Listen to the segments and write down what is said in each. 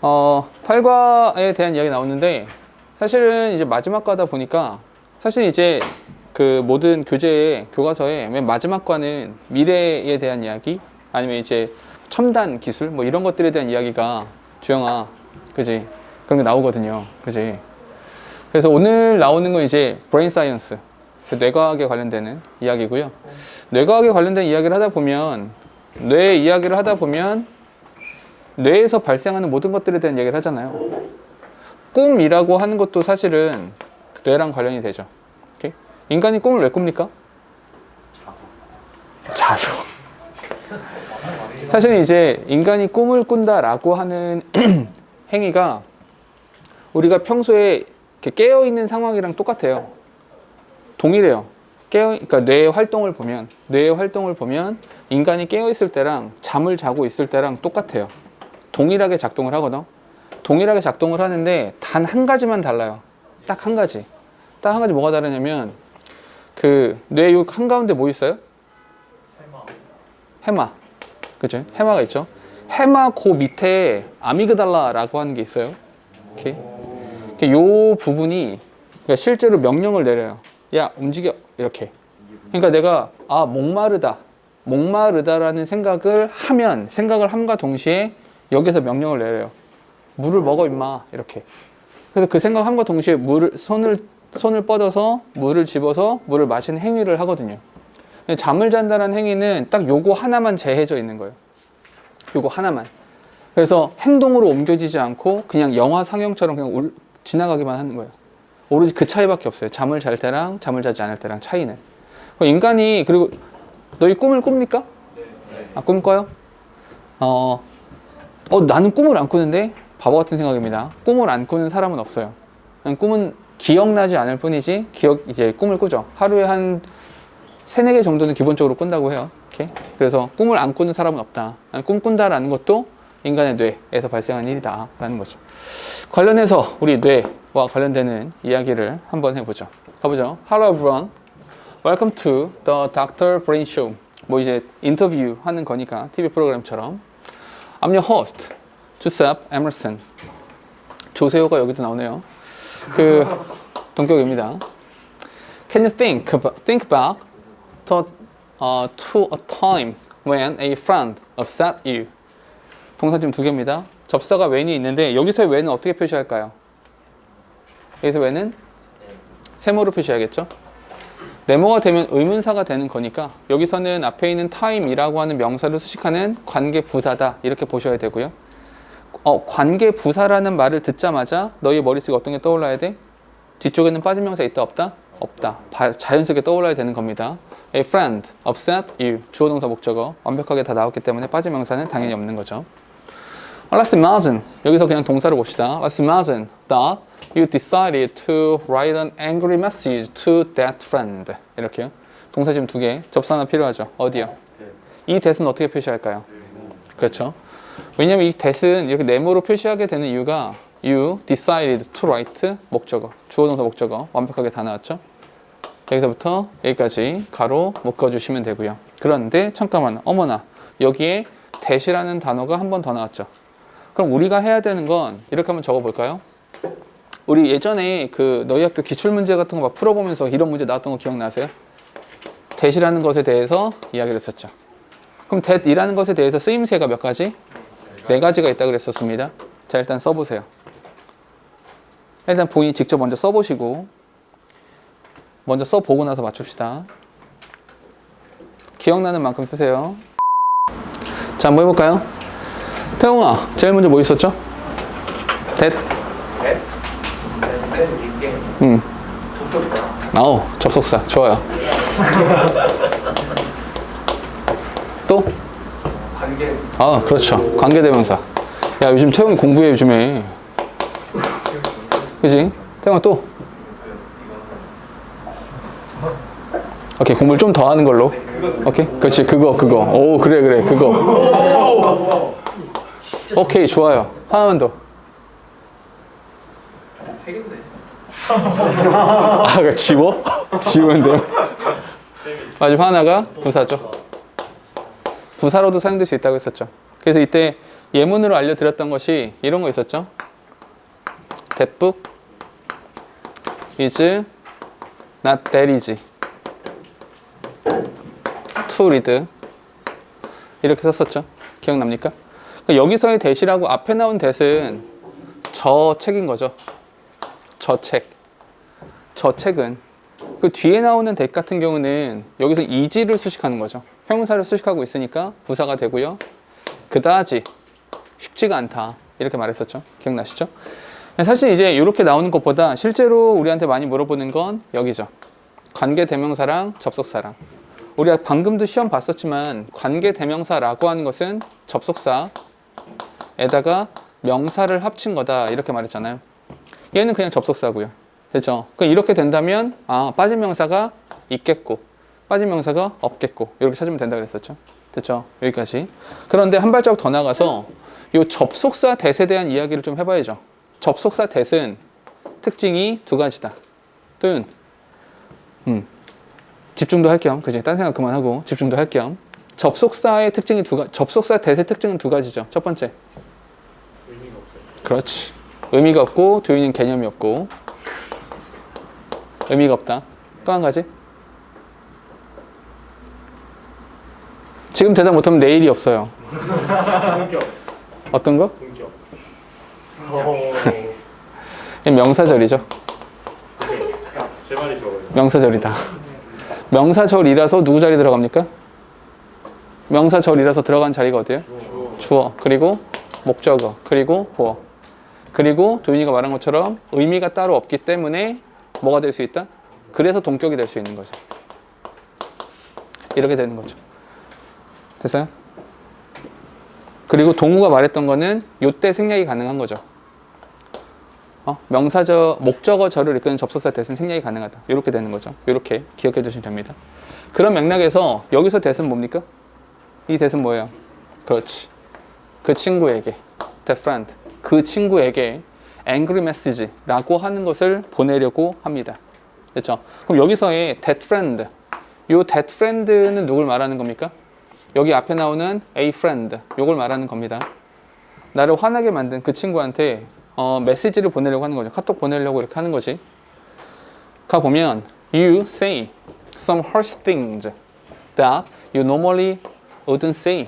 활과에 대한 이야기 나오는데 사실은 이제 마지막 과다 보니까 사실 이제 그 모든 교과서의 맨 마지막 과는 미래에 대한 이야기 아니면 이제 첨단 기술 뭐 이런 것들에 대한 이야기가 주영아 그지 그런 게 나오거든요 그지 그래서 오늘 나오는 건 이제 브레인 사이언스 뇌과학에 관련되는 이야기고요 뇌과학에 관련된 이야기를 하다 보면 뇌 이야기를 하다 보면 뇌에서 발생하는 모든 것들에 대한 이야기를 하잖아요 꿈이라고 하는 것도 사실은 뇌랑 관련이 되죠 오케이? 인간이 꿈을 왜 꿉니까? 자서 사실 이제 인간이 꿈을 꾼다라고 하는 행위가 우리가 평소에 깨어있는 상황이랑 똑같아요. 동일해요. 그러니까 뇌의 활동을 보면 인간이 깨어있을 때랑 잠을 자고 있을 때랑 똑같아요. 동일하게 작동을 하거든. 동일하게 작동을 하는데 단 한 가지만 달라요. 딱 한 가지. 딱 한 가지 뭐가 다르냐면 그 뇌 요 한가운데 뭐 있어요? 해마. 그죠? 해마가 있죠. 해마 그 밑에 아미그달라라고 하는 게 있어요. 이렇게. 요 부분이 그러니까 실제로 명령을 내려요. 야 움직여 이렇게. 그러니까 내가 목마르다라는 생각을 함과 동시에 여기서 명령을 내려요. 물을 먹어 임마 이렇게. 그래서 그 생각함과 동시에 손을 뻗어서 물을 집어서 물을 마시는 행위를 하거든요. 잠을 잔다는 행위는 딱 요거 하나만 제해져 있는 거예요. 요거 하나만. 그래서 행동으로 옮겨지지 않고 그냥 영화 상영처럼 그냥 지나가기만 하는 거예요. 오로지 그 차이밖에 없어요. 잠을 잘 때랑 잠을 자지 않을 때랑 차이는. 인간이 그리고 너희 꿈을 꿉니까? 아, 꿈 꿔요? 나는 꿈을 안 꾸는데 바보 같은 생각입니다. 꿈을 안 꾸는 사람은 없어요. 꿈은 기억나지 않을 뿐이지 이제 꿈을 꾸죠. 하루에 한 3-4개 정도는 기본적으로 꾼다고 해요. 이렇게. 그래서 꿈을 안 꾸는 사람은 없다. 꿈 꾼다라는 것도 인간의 뇌에서 발생하는 일이다 라는 거죠. 관련해서 우리 뇌와 관련되는 이야기를 한번 해보죠. 가보죠. Hello everyone. Welcome to the Dr. Brain Show. 뭐 이제 인터뷰 하는 거니까 TV 프로그램처럼. I'm your host, Joseph Emerson. 조세호가 여기도 나오네요. 동격입니다. Can you think about to a time when a friend upset you? 동사지금 2개입니다. 접사가 when이 있는데 여기서의 when은 어떻게 표시할까요? 여기서 when은 세모로 표시해야겠죠? 네모가 되면 의문사가 되는 거니까 여기서는 앞에 있는 time이라고 하는 명사를 수식하는 관계부사다 이렇게 보셔야 되고요. 관계부사라는 말을 듣자마자 너희 머릿속에 어떤 게 떠올라야 돼? 뒤쪽에는 빠진 명사 있다 없다? 없다. 자연스럽게 떠올라야 되는 겁니다. A friend upset you. 주어 동사 목적어 완벽하게 다 나왔기 때문에 빠진 명사는 당연히 없는 거죠. Let's imagine. 여기서 그냥 동사를 봅시다. Let's imagine that you decided to write an angry message to that friend. 이렇게요. 동사 지금 2개. 접수 하나 필요하죠. 어디요? 이 that은 어떻게 표시할까요? 그렇죠. 왜냐면 이 that은 이렇게 네모로 표시하게 되는 이유가 You decided to write 목적어. 주어 동사 목적어 완벽하게 다 나왔죠. 여기서부터 여기까지 가로 묶어주시면 되고요. 그런데 잠깐만 어머나 여기에 that이라는 단어가 한 번 더 나왔죠. 그럼 우리가 해야 되는 건 이렇게 한번 적어볼까요? 우리 예전에 너희 학교 기출문제 같은 거 막 풀어보면서 이런 문제 나왔던 거 기억나세요? that이라는 것에 대해서 이야기를 했었죠. 그럼 that이라는 것에 대해서 쓰임새가 몇 가지? 4가지가 있다고 그랬었습니다. 자 일단 써보세요. 일단 본인이 직접 먼저 써보시고 먼저 써보고 나서 맞춥시다. 기억나는 만큼 쓰세요. 자 한번 해볼까요? 태웅아 제일 먼저 뭐 있었죠? that 접속사. 접속사 좋아요. 또? 관계. 그렇죠. 관계대명사. 야 요즘 태웅이 공부해 요즘에. 그지? 태웅아 또? 오케이 공부를 좀 더 하는 걸로. 오케이 그렇지 그거. 오 그래 그거. 오케이 좋아요. 하나만 더. 3개인데. 그래 지우면 돼요. 마지막 하나가 부사죠. 부사로도 사용될 수 있다고 했었죠. 그래서 이때 예문으로 알려드렸던 것이 이런 거 있었죠. That book is not that easy to read. 이렇게 썼었죠. 기억납니까? 여기서의 that이라고 앞에 나온 that은 저 책인 거죠. 저 책. 저 책은 그 뒤에 나오는 that 같은 경우는 여기서 easy를 수식하는 거죠. 형용사를 수식하고 있으니까 부사가 되고요. 그다지 쉽지가 않다 이렇게 말했었죠. 기억나시죠? 사실 이제 이렇게 나오는 것보다 실제로 우리한테 많이 물어보는 건 여기죠. 관계대명사랑 접속사랑. 우리가 방금도 시험 봤었지만 관계대명사라고 하는 것은 접속사에다가 명사를 합친 거다 이렇게 말했잖아요. 얘는 그냥 접속사고요. 됐죠? 그럼 이렇게 된다면 빠진 명사가 있겠고 빠진 명사가 없겠고 이렇게 찾으면 된다 그랬었죠. 됐죠? 여기까지. 그런데 한 발자국 더 나가서 이 접속사 that에 대한 이야기를 좀 해봐야죠. 접속사 that은 특징이 두 가지다. 또윤 집중도 할 겸, 그지? 딴 생각 그만하고 집중도 할 겸. 접속사의 특징이 접속사 that의 특징은 두 가지죠. 첫 번째. 의미가 없어요. 그렇지. 의미가 없고 도윤이는 개념이 없고 의미가 없다. 또 한 가지. 지금 대답 못하면 내일이 없어요. 본격. 어떤 거? 본격. 명사절이죠. 제 말이 저거예요. 명사절이다. 명사절이라서 누구 자리 들어갑니까? 명사절이라서 들어간 자리가 어디예요? 주어. 그리고 목적어. 그리고 보어. 그리고 도윤이가 말한 것처럼 의미가 따로 없기 때문에 뭐가 될 수 있다? 그래서 동격이 될 수 있는 거죠. 이렇게 되는 거죠. 됐어요? 그리고 동우가 말했던 거는 요때 생략이 가능한 거죠. 목적어절을 이끄는 접속사 that은 생략이 가능하다. 이렇게 되는 거죠. 이렇게 기억해 주시면 됩니다. 그런 맥락에서 여기서 that은 뭡니까? 이 that은 뭐예요? 그렇지. 그 친구에게, that friend, 그 친구에게 angry message라고 하는 것을 보내려고 합니다. 됐죠? 그럼 여기서의 that friend, 요 that friend는 누굴 말하는 겁니까? 여기 앞에 나오는 a friend, 요걸 말하는 겁니다. 나를 화나게 만든 그 친구한테 메시지를 보내려고 하는 거죠. 카톡 보내려고 이렇게 하는 거지. 가 보면 you say some harsh things that you normally wouldn't say.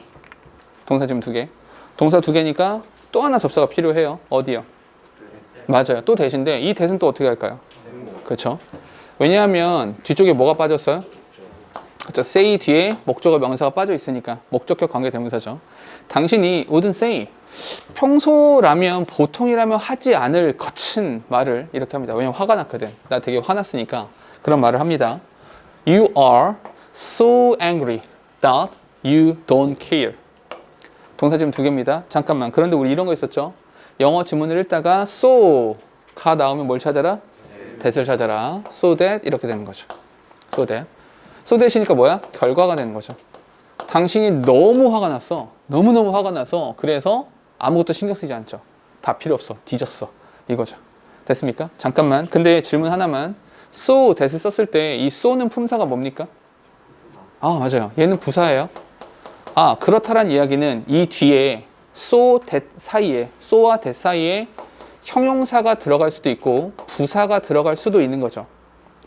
동사 지금 두 개. 동사 두 개니까 또 하나 접사가 필요해요. 어디요? 맞아요. 또 that인데 이 that은 또 어떻게 할까요? 그렇죠. 왜냐하면 뒤쪽에 뭐가 빠졌어요? 그렇죠. say 뒤에 목적어 명사가 빠져 있으니까 목적격 관계 대명사죠. 당신이 wouldn't say 평소라면 보통이라면 하지 않을 거친 말을 이렇게 합니다. 왜냐면 화가 났거든. 나 되게 화났으니까 그런 말을 합니다. You are so angry that you don't care. 동사 지금 두 개입니다. 잠깐만. 그런데 우리 이런 거 있었죠. 영어 지문을 읽다가 so가 나오면 뭘 찾아라? that을 찾아라. so that 이렇게 되는 거죠. so that. so that이니까 뭐야? 결과가 되는 거죠. 당신이 너무 화가 났어. 너무너무 화가 나서 그래서 아무것도 신경 쓰지 않죠. 다 필요 없어. 뒤졌어. 이거죠. 됐습니까? 잠깐만. 근데 질문 하나만. so that을 썼을 때 이 so는 품사가 뭡니까? 맞아요. 얘는 부사예요. 그렇다란 이야기는 이 뒤에 so that 사이에 so와 that 사이에 형용사가 들어갈 수도 있고 부사가 들어갈 수도 있는 거죠.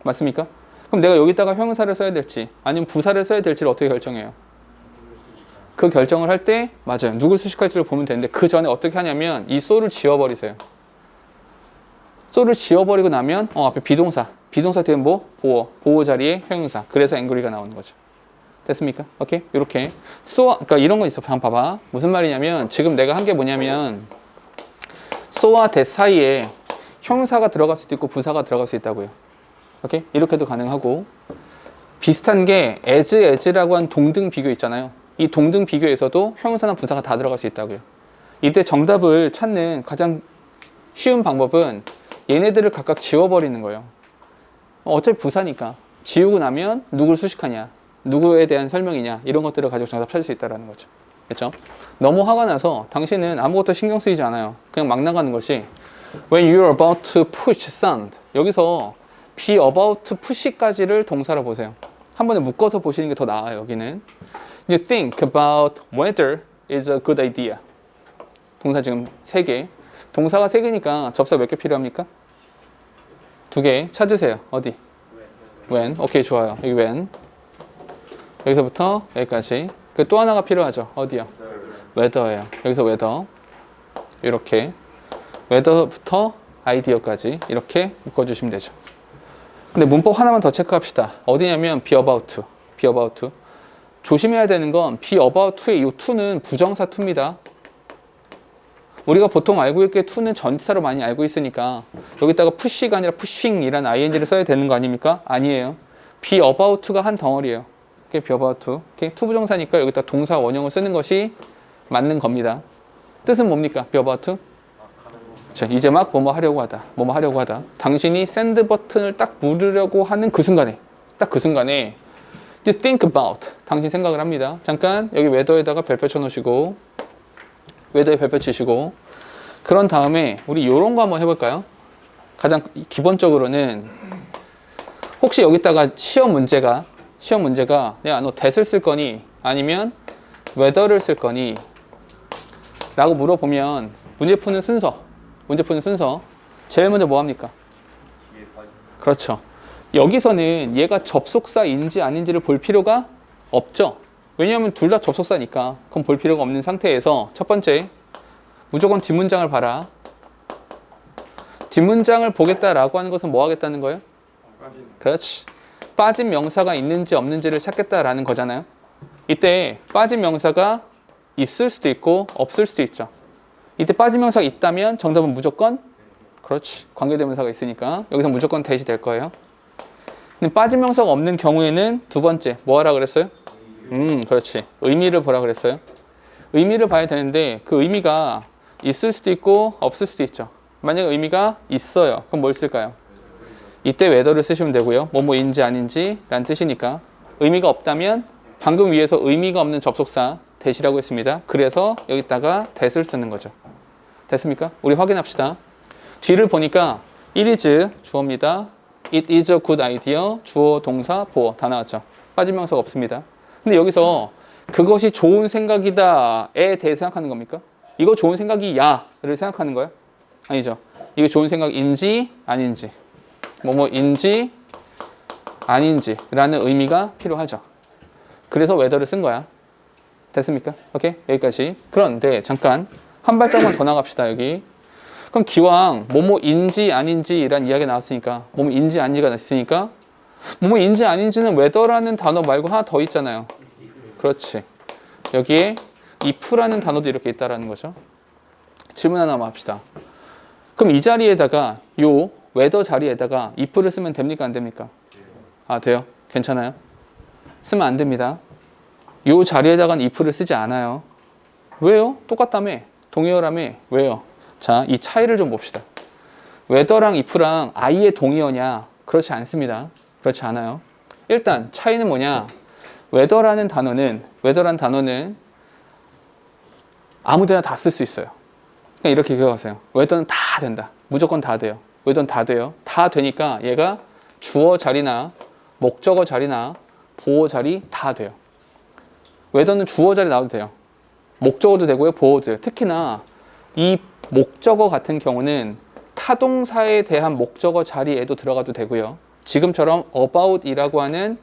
맞습니까? 그럼 내가 여기다가 형용사를 써야 될지 아니면 부사를 써야 될지를 어떻게 결정해요? 그 결정을 할 때 맞아요. 누굴 수식할지를 보면 되는데 그 전에 어떻게 하냐면 이 so를 지워버리세요. so를 지워버리고 나면 앞에 비동사 뒤에 뭐? 보호 자리에 형용사. 그래서 angry가 나오는 거죠. 됐습니까? 오케이? 이렇게 그러니까 이런 거 있어. 한번 봐봐. 무슨 말이냐면 지금 내가 한 게 뭐냐면 so와 that 사이에 형용사가 들어갈 수도 있고 부사가 들어갈 수 있다고요. 오케이? 이렇게도 가능하고 비슷한 게 as라고 한 동등 비교 있잖아요. 이 동등 비교에서도 형용사나 부사가 다 들어갈 수 있다고요. 이때 정답을 찾는 가장 쉬운 방법은 얘네들을 각각 지워버리는 거예요. 어차피 부사니까 지우고 나면 누굴 수식하냐, 누구에 대한 설명이냐 이런 것들을 가지고 정답 찾을 수 있다는 거죠. 그렇죠? 너무 화가 나서 당신은 아무것도 신경 쓰이지 않아요. 그냥 막 나가는 것이 When you're about to push sand 여기서 be about to push까지를 동사로 보세요. 한 번에 묶어서 보시는 게 더 나아요. 여기는 You think about whether it's a good idea. 동사 지금 3개. 동사가 3개니까 접사 몇 개 필요합니까? 2개. 찾으세요. 어디? when. 오케이, 좋아요. 여기 when. 여기서부터 여기까지. 그 또 하나가 필요하죠. 어디요? whether예요. 여기서 whether. 이렇게. whether부터 아이디어까지 이렇게 묶어주시면 되죠. 근데 문법 하나만 더 체크합시다. 어디냐면 be about to. be about to. 조심해야 되는 건 be about to의 이 to는 부정사 to입니다. 우리가 보통 알고 있기에 to는 전치사로 많이 알고 있으니까 여기다가 push가 아니라 pushing이라는 ing를 써야 되는 거 아닙니까? 아니에요. be about to가 한 덩어리예요. be about to. to 부정사니까 여기다 동사 원형을 쓰는 것이 맞는 겁니다. 뜻은 뭡니까? be about to? 자, 이제 막 뭐뭐 하려고 하다. 뭐뭐 하려고 하다. 당신이 샌드 버튼을 딱 누르려고 하는 그 순간에 딱 그 순간에 you think about. 당신 생각을 합니다. 잠깐 여기 whether에다가 별표 쳐놓으시고 whether에 별표 치시고 그런 다음에 우리 요런 거 한번 해볼까요? 가장 기본적으로는 혹시 여기다가 시험 문제가 야, 너 that을 쓸 거니? 아니면 whether를 쓸 거니? 라고 물어보면 문제 푸는 순서 제일 먼저 뭐 합니까? 그렇죠. 여기서는 얘가 접속사인지 아닌지를 볼 필요가 없죠. 왜냐하면 둘 다 접속사니까. 그럼 볼 필요가 없는 상태에서 첫 번째, 무조건 뒷문장을 봐라. 뒷문장을 보겠다라고 하는 것은 뭐 하겠다는 거예요? 그렇지. 빠진 명사가 있는지 없는지를 찾겠다라는 거잖아요. 이때 빠진 명사가 있을 수도 있고 없을 수도 있죠. 이때 빠진 명사가 있다면 정답은 무조건 그렇지. 관계대명사가 있으니까 여기서 무조건 that이 될 거예요. 근데 빠진 명사가 없는 경우에는 두 번째 뭐 하라 그랬어요? 그렇지. 의미를 보라 그랬어요. 의미를 봐야 되는데 그 의미가 있을 수도 있고 없을 수도 있죠. 만약에 의미가 있어요. 그럼 뭘 쓸까요? 이때 whether를 쓰시면 되고요. 뭐뭐인지 아닌지 라는 뜻이니까. 의미가 없다면 방금 위에서 의미가 없는 접속사 that이라고 했습니다. 그래서 여기다가 that을 쓰는 거죠. 됐습니까? 우리 확인합시다. 뒤를 보니까 it is 주어입니다. It is a good idea. 주어, 동사, 보어 다 나왔죠. 빠진 명사가 없습니다. 근데 여기서 그것이 좋은 생각이다에 대해 생각하는 겁니까? 이거 좋은 생각이야를 생각하는 거예요? 아니죠. 이게 좋은 생각인지 아닌지 뭐뭐인지 아닌지라는 의미가 필요하죠. 그래서 whether를 쓴 거야. 됐습니까? 오케이? 여기까지. 그런데 잠깐 한 발짝만 더 나갑시다. 여기. 그럼 기왕 뭐뭐인지 아닌지라는 이야기가 나왔으니까 뭐뭐인지 아닌지가 나왔으니까 뭐뭐인지 아닌지는 whether라는 단어 말고 하나 더 있잖아요. 그렇지. 여기에 if라는 단어도 이렇게 있다라는 거죠. 질문 하나만 합시다. 그럼 이 자리에다가 요 whether 자리에다가 if를 쓰면 됩니까? 안 됩니까? 아, 돼요. 괜찮아요? 쓰면 안 됩니다. 요 자리에다가는 if를 쓰지 않아요. 왜요? 똑같다며. 동의어라며. 왜요? 자, 이 차이를 좀 봅시다. whether랑 if랑 I의 동의어냐? 그렇지 않습니다. 그렇지 않아요. 일단 차이는 뭐냐? whether라는 단어는 아무데나 다 쓸 수 있어요. 그냥 이렇게 기억하세요. whether는 다 된다. 무조건 다 돼요. whether는 다 돼요. 다 되니까 얘가 주어 자리나 목적어 자리나 보어 자리 다 돼요. whether는 주어 자리 나와도 돼요. 목적어도 되고요. 보어도 돼요. 특히나 이 목적어 같은 경우는 타동사에 대한 목적어 자리에도 들어가도 되고요. 지금처럼 about이라고 하는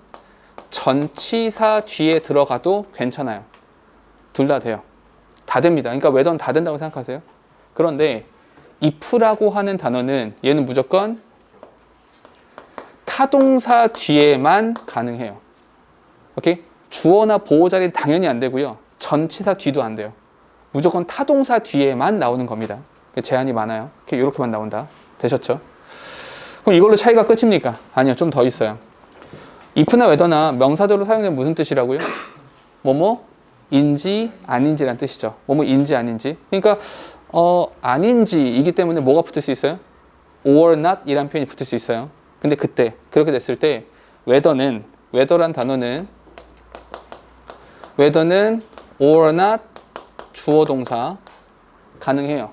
전치사 뒤에 들어가도 괜찮아요. 둘 다 돼요. 다 됩니다. 그러니까 whether는 다 된다고 생각하세요. 그런데 if라고 하는 단어는 얘는 무조건 타동사 뒤에만 가능해요. 오케이? 주어나 보어 자리는 당연히 안 되고요. 전치사 뒤도 안 돼요. 무조건 타동사 뒤에만 나오는 겁니다. 제한이 많아요. 이렇게만 나온다. 되셨죠? 그럼 이걸로 차이가 끝입니까? 아니요. 좀 더 있어요. if나 whether나 명사절로 사용되면 무슨 뜻이라고요? 뭐뭐인지 아닌지란 뜻이죠. 뭐뭐인지 아닌지. 그러니까 아닌지이기 때문에 뭐가 붙을 수 있어요? or not 이란 표현이 붙을 수 있어요. 근데 그때 그렇게 됐을 때 whether란 단어는 or not 주어 동사 가능해요.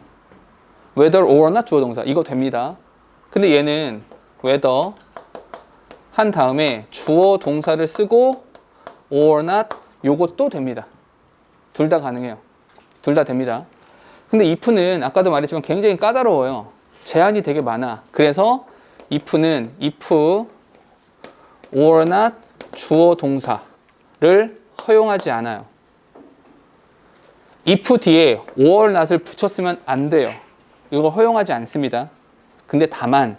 whether or not 주어 동사 이거 됩니다. 근데 얘는 whether 한 다음에 주어 동사를 쓰고 or not 요것도 됩니다. 둘 다 가능해요. 둘 다 됩니다. 근데 if는 아까도 말했지만 굉장히 까다로워요. 제한이 되게 많아. 그래서 if는 if or not 주어 동사를 허용하지 않아요. if 뒤에 or not을 붙였으면 안 돼요. 이걸 허용하지 않습니다. 근데 다만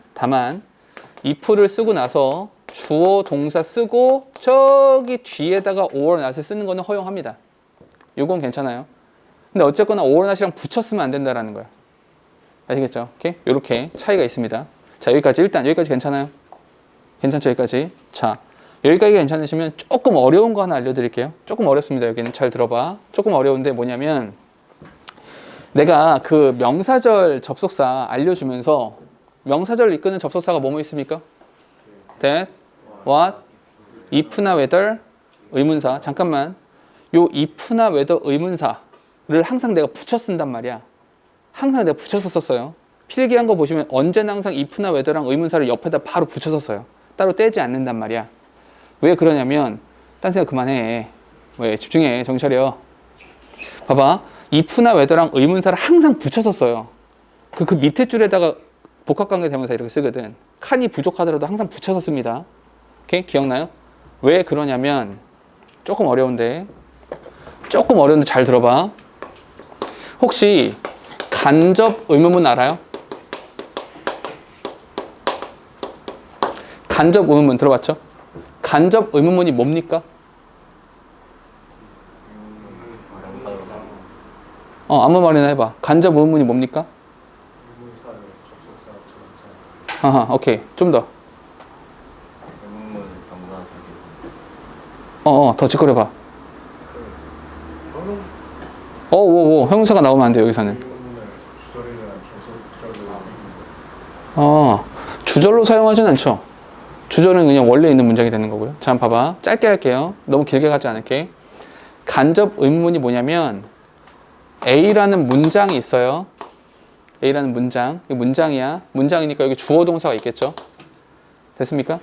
if를 쓰고 나서 주어 동사 쓰고 저기 뒤에다가 or not을 쓰는 거는 허용합니다. 이건 괜찮아요. 근데 어쨌거나 or not이랑 붙였으면 안 된다라는 거예요. 아시겠죠? 오케이? 이렇게 차이가 있습니다. 자, 여기까지 일단 여기까지 괜찮아요? 괜찮죠? 여기까지. 자, 여기까지 괜찮으시면 조금 어려운 거 하나 알려드릴게요. 조금 어렵습니다. 여기는 잘 들어봐. 조금 어려운데 뭐냐면 내가 그 명사절 접속사 알려주면서 명사절 이끄는 접속사가 뭐뭐 있습니까? that, what, if나 whether, 의문사. 잠깐만. 요 if나 whether 의문사를 항상 내가 붙여 쓴단 말이야. 항상 내가 붙여서 썼어요. 필기한 거 보시면 언제나 항상 if나 whether랑 의문사를 옆에다 바로 붙여서 써요. 따로 떼지 않는단 말이야. 왜 그러냐면 딴 생각 그만해. 왜? 집중해. 정신 차려. 봐봐. if나 whether랑 의문사를 항상 붙여서 써요. 그 밑에 줄에다가 복합관계 대명사 이렇게 쓰거든. 칸이 부족하더라도 항상 붙여서 씁니다. 오케이? 기억나요? 왜 그러냐면 조금 어려운데 잘 들어봐. 혹시 간접 의문문 알아요? 간접 의문문 들어봤죠? 간접 의문문이 뭡니까? 아무 말이나 해봐. 간접 의문문이 뭡니까? 아하, 오케이. 좀 더. 더 찌끄려봐. 형용사가 나오면 안 돼, 여기서는. 주절로 사용하진 않죠. 주절은 그냥 원래 있는 문장이 되는 거고요. 자, 한번 봐봐. 짧게 할게요. 너무 길게 가지 않을게. 간접 의문문이 뭐냐면 A라는 문장이 있어요. A라는 문장. 이게 문장이야. 문장이니까 여기 주어 동사가 있겠죠. 됐습니까?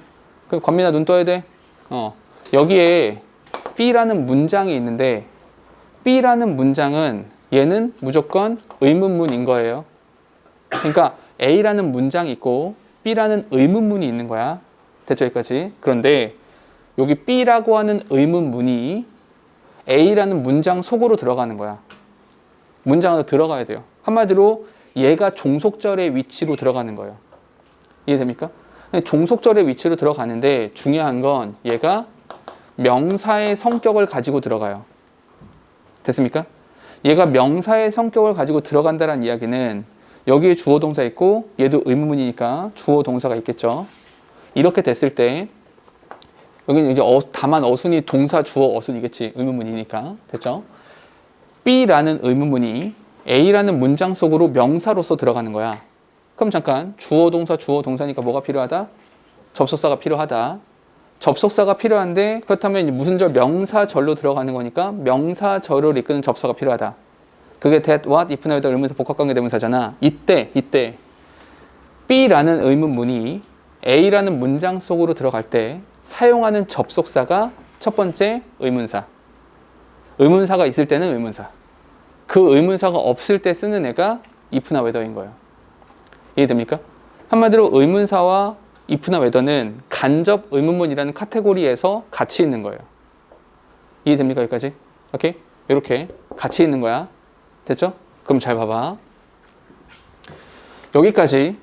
그럼 권민아 눈 떠야 돼. 여기에 B라는 문장이 있는데 B라는 문장은 얘는 무조건 의문문인 거예요. 그러니까 A라는 문장이 있고 B라는 의문문이 있는 거야. 됐죠? 여기까지. 그런데 여기 B라고 하는 의문문이 A라는 문장 속으로 들어가는 거야. 문장 안으로 들어가야 돼요. 한마디로 얘가 종속절의 위치로 들어가는 거예요. 이해됩니까? 종속절의 위치로 들어가는데 중요한 건 얘가 명사의 성격을 가지고 들어가요. 됐습니까? 얘가 명사의 성격을 가지고 들어간다는 이야기는 여기에 주어 동사 있고 얘도 의문문이니까 주어 동사가 있겠죠. 이렇게 됐을 때 여기는 이제 다만 어순이 동사 주어 어순이겠지. 의문문이니까. 됐죠? B라는 의문문이 A라는 문장 속으로 명사로서 들어가는 거야. 그럼 잠깐 주어 동사니까 뭐가 필요하다? 접속사가 필요하다. 접속사가 필요한데 그렇다면 무슨 절? 명사절로 들어가는 거니까 명사절을 이끄는 접속사가 필요하다. 그게 that, what, if나 whether 의문사 복합관계 대명사잖아. 이때 B라는 의문문이 A라는 문장 속으로 들어갈 때 사용하는 접속사가 첫 번째 의문사. 의문사가 있을 때는 의문사. 그 의문사가 없을 때 쓰는 애가 if나 whether인 거예요. 이해됩니까? 한마디로 의문사와 if나 whether는 간접 의문문이라는 카테고리에서 같이 있는 거예요. 이해됩니까? 여기까지? 오케이? 이렇게 같이 있는 거야. 됐죠? 그럼 잘 봐봐. 여기까지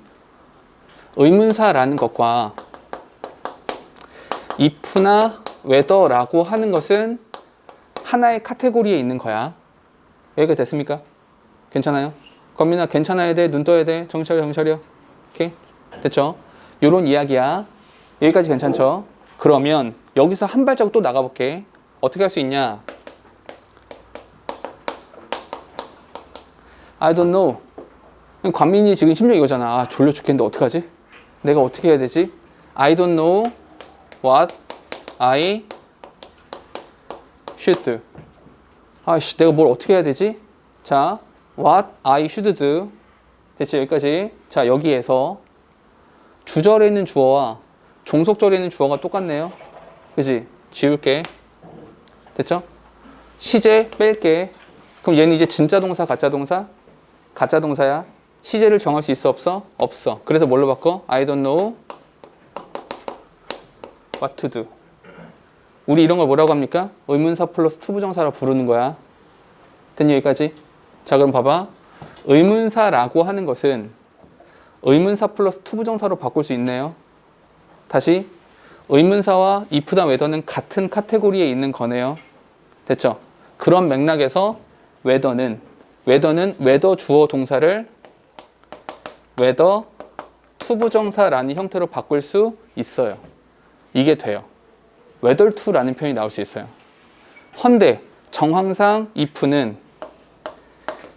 의문사라는 것과 if나 whether라고 하는 것은 하나의 카테고리에 있는 거야. 여기가 됐습니까? 괜찮아요? 권민아 괜찮아야 돼? 눈 떠야 돼? 정신 차려. 오케이? 됐죠? 요런 이야기야. 여기까지 괜찮죠? 그러면 여기서 한 발자국 또 나가볼게. 어떻게 할 수 있냐? I don't know. 관민이 지금 심정 이거잖아. 졸려 죽겠는데 어떡하지? 내가 어떻게 해야 되지? I don't know what I should do. 내가 뭘 어떻게 해야 되지? 자, what I should do. 됐지? 여기까지. 자, 여기에서 주절에 있는 주어와 종속절에 있는 주어가 똑같네요. 그지? 지울게. 됐죠? 시제 뺄게. 그럼 얘는 이제 진짜 동사, 가짜 동사? 가짜 동사야. 시제를 정할 수 있어 없어? 없어. 그래서 뭘로 바꿔? I don't know what to do. 우리 이런 걸 뭐라고 합니까? 의문사 플러스 투부정사라 부르는 거야. 됐니 여기까지? 자 그럼 봐봐. 의문사라고 하는 것은 의문사 플러스 투부정사로 바꿀 수 있네요. 다시 의문사와 if다 whether는 같은 카테고리에 있는 거네요. 됐죠? 그런 맥락에서 whether는 whether 주어 동사를 whether 투부정사라는 형태로 바꿀 수 있어요. 이게 돼요. whether to라는 표현이 나올 수 있어요. 헌데 정황상 if는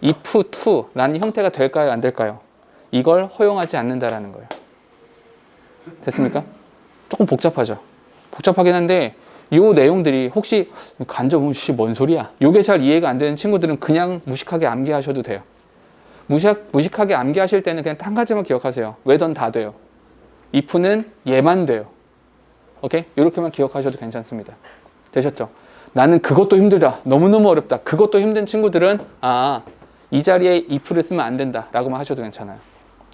if to라는 형태가 될까요? 안 될까요? 이걸 허용하지 않는다라는 거예요. 됐습니까? 조금 복잡하죠. 복잡하긴 한데 이 내용들이 혹시 간접 뭔 소리야? 이게 잘 이해가 안 되는 친구들은 그냥 무식하게 암기하셔도 돼요. 무식하게 암기하실 때는 그냥 한 가지만 기억하세요. whether는 다 돼요. if는 얘만 돼요. 오케이? 이렇게만 기억하셔도 괜찮습니다. 되셨죠? 나는 그것도 힘들다. 너무너무 어렵다. 그것도 힘든 친구들은 이 자리에 if를 쓰면 안 된다 라고만 하셔도 괜찮아요.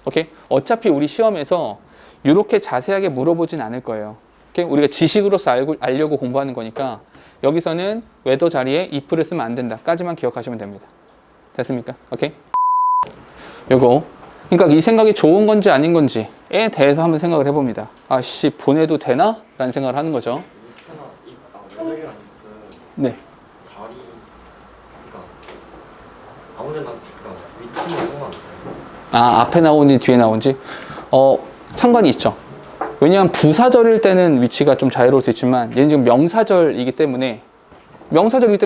오케이? 어차피 우리 시험에서 이렇게 자세하게 물어보진 않을 거예요. 오케이? 우리가 지식으로서 알려고 공부하는 거니까 여기서는 whether 자리에 if를 쓰면 안 된다 까지만 기억하시면 됩니다. 됐습니까? 오케이? 요거 그러니까 이 생각이 좋은 건지 아닌 건지에 대해서 한번 생각을 해봅니다. 보내도 되나? 라는 생각을 하는 거죠. 네. 자리, 그러니까 아무데나 위치만 상관없어요. 앞에 나오니 뒤에 나오는지 상관이 있죠. 왜냐하면 부사절일 때는 위치가 좀 자유로울 수 있지만 얘는 지금 명사절이기 때문에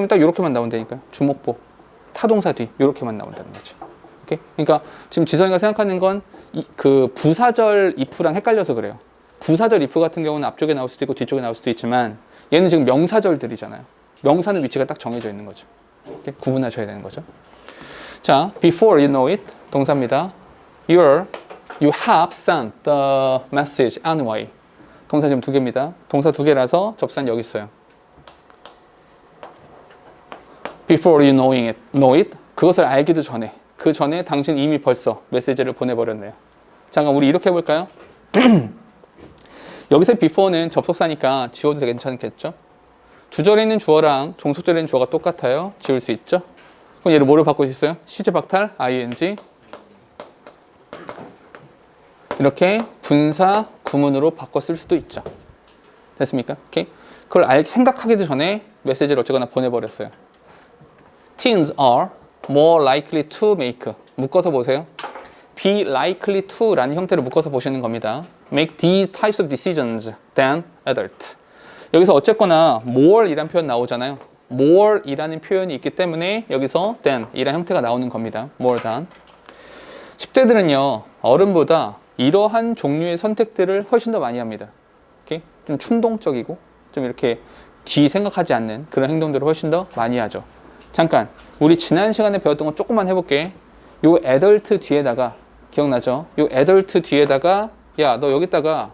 딱 이렇게만 나온다니까요. 주목보, 타동사 뒤 이렇게만 나온다는 거죠. 오케이? 그러니까 지금 지성이가 생각하는 건 그 부사절 if랑 헷갈려서 그래요. 부사절 if 같은 경우는 앞쪽에 나올 수도 있고 뒤쪽에 나올 수도 있지만 얘는 지금 명사절들이잖아요. 명사는 위치가 딱 정해져 있는 거죠. 이렇게 구분하셔야 되는 거죠. 자, before you know it 동사입니다. You have sent the message anyway. 동사 지금 두 개입니다. 동사 두 개라서 접사는 여기 있어요. Before you know it 그것을 알기도 전에 그 전에 당신 이미 벌써 메시지를 보내버렸네요. 잠깐 우리 이렇게 해볼까요? 여기서 before는 접속사니까 지워도 괜찮겠죠? 주절에 있는 주어랑 종속절에 있는 주어가 똑같아요. 지울 수 있죠? 그럼 얘를 뭐로 바꿀 수 있어요? 시제 박탈 ing 이렇게 분사 구문으로 바꿔 쓸 수도 있죠. 됐습니까? 오케이? 그걸 생각하기도 전에 메시지를 어쨌거나 보내버렸어요. Teens are more likely to make 묶어서 보세요. be likely to 라는 형태로 묶어서 보시는 겁니다. make these types of decisions than adult. 여기서 어쨌거나 more 이란 표현 나오잖아요. more 이라는 표현이 있기 때문에 여기서 than 이란 형태가 나오는 겁니다. more than. 10대들은요 어른보다 이러한 종류의 선택들을 훨씬 더 많이 합니다. 오케이? 좀 충동적이고 좀 이렇게 뒤 생각하지 않는 그런 행동들을 훨씬 더 많이 하죠. 잠깐 우리 지난 시간에 배웠던 거 조금만 해볼게. 요 adult 뒤에다가 기억나죠? 요 adult 뒤에다가 야 너 여기다가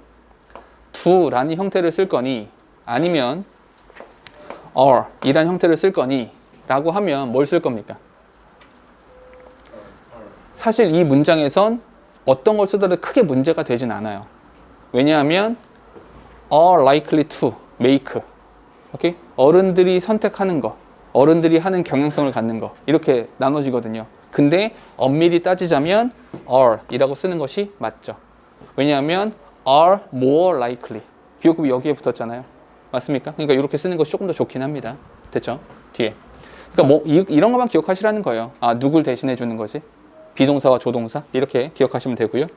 do라는 형태를 쓸 거니 아니면 are 이란 형태를 쓸 거니 라고 하면 뭘 쓸 겁니까? 사실 이 문장에선 어떤 걸 쓰더라도 크게 문제가 되진 않아요. 왜냐하면 are likely to make 오케이? 어른들이 선택하는 거 어른들이 하는 경향성을 갖는 거 이렇게 나눠지거든요. 근데 엄밀히 따지자면 are 이라고 쓰는 것이 맞죠. 왜냐하면 are more likely 비호급이 여기에 붙었잖아요. 맞습니까? 그러니까 이렇게 쓰는 것이 조금 더 좋긴 합니다. 됐죠? 뒤에. 그러니까 이런 것만 기억하시라는 거예요. 누굴 대신해 주는 거지? 비동사와 조동사 이렇게 기억하시면 되고요.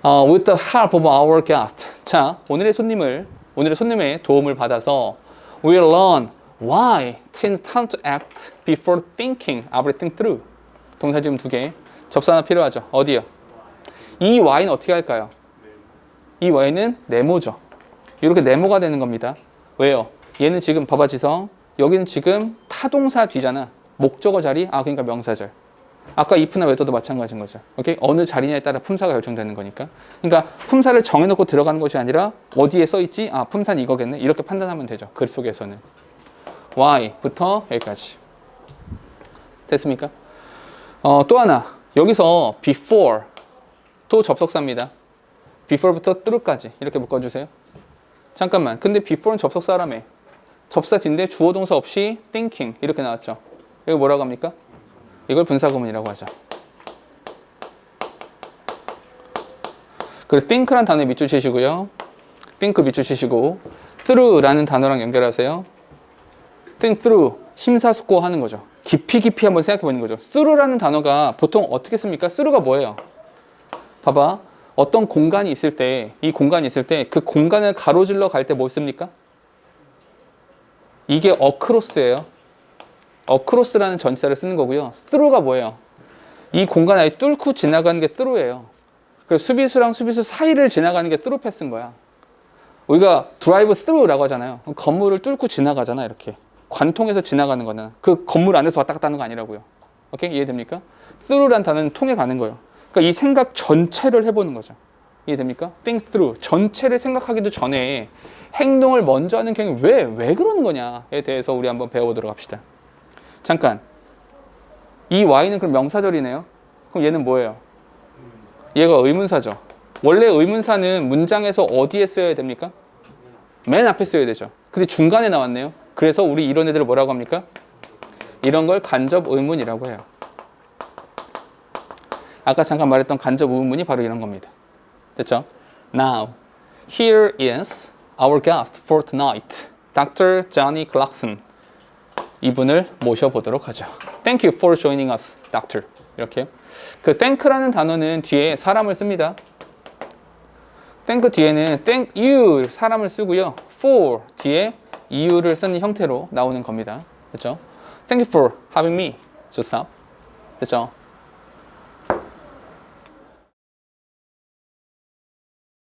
With the help of our guest. 자, 오늘의 손님의 도움을 받아서 we'll learn why teens tend to act before thinking everything through. 동사 지금 두 개. 접수 하나 필요하죠. 어디요? 이 why는 어떻게 할까요? 이 why는 네모죠. 이렇게 네모가 되는 겁니다. 왜요? 얘는 지금 봐봐 지성. 여기는 지금 타동사 뒤잖아. 목적어 자리. 그러니까 명사절. 아까 if나 whether도 마찬가지인 거죠. 오케이? 어느 자리냐에 따라 품사가 결정되는 거니까. 그러니까 품사를 정해놓고 들어가는 것이 아니라 어디에 써있지? 품사는 이거겠네. 이렇게 판단하면 되죠. 글 속에서는. why부터 여기까지. 됐습니까? 또 하나. 여기서 before 또 접속사입니다. before부터 through까지 이렇게 묶어주세요. 잠깐만, 근데 before는 접속사라며. 접사 뒤인데 주어 동사 없이 thinking 이렇게 나왔죠. 이거 뭐라고 합니까? 이걸 분사구문이라고 하죠. 그리고 think란 단어에 밑줄 치시고요. think 밑줄 치시고 through라는 단어랑 연결하세요. think through, 심사숙고하는 거죠. 깊이 한번 생각해 보는 거죠. through라는 단어가 보통 어떻게 씁니까? through가 뭐예요? 봐봐. 어떤 공간이 있을 때, 이 공간이 있을 때 그 공간을 가로질러 갈 때 뭐 씁니까? 이게 across예요. across라는 전치사를 쓰는 거고요. through가 뭐예요? 이 공간 아예 뚫고 지나가는 게 through예요. 그래서 수비수랑 수비수 사이를 지나가는 게 through 패스인 거야. 우리가 drive through라고 하잖아요. 건물을 뚫고 지나가잖아, 이렇게. 관통해서 지나가는 거는 그 건물 안에서 왔다 갔다 하는 거 아니라고요. 오케이? 이해됩니까? through란 단어는 통해 가는 거예요. 그러니까 이 생각 전체를 해보는 거죠. 이해됩니까? think through. 전체를 생각하기도 전에 행동을 먼저 하는 경우에 왜 그러는 거냐에 대해서 우리 한번 배워보도록 합시다. 잠깐. 이 y는 그럼 명사절이네요. 그럼 얘는 뭐예요? 얘가 의문사죠. 원래 의문사는 문장에서 어디에 써야 됩니까? 맨 앞에 써야 되죠. 근데 중간에 나왔네요. 그래서 우리 이런 애들을 뭐라고 합니까? 이런 걸 간접 의문이라고 해요. 아까 잠깐 말했던 간접 의문이 바로 이런 겁니다. 됐죠? Now, here is our guest for tonight, Dr. Johnny Clarkson. 이분을 모셔보도록 하죠. Thank you for joining us, Doctor. 이렇게. 그 thank라는 단어는 뒤에 사람을 씁니다. thank 뒤에는 thank you 사람을 쓰고요. for 뒤에 이유를 쓰는 형태로 나오는 겁니다. 됐죠? Thank you for having me. 좋습니다. 됐죠?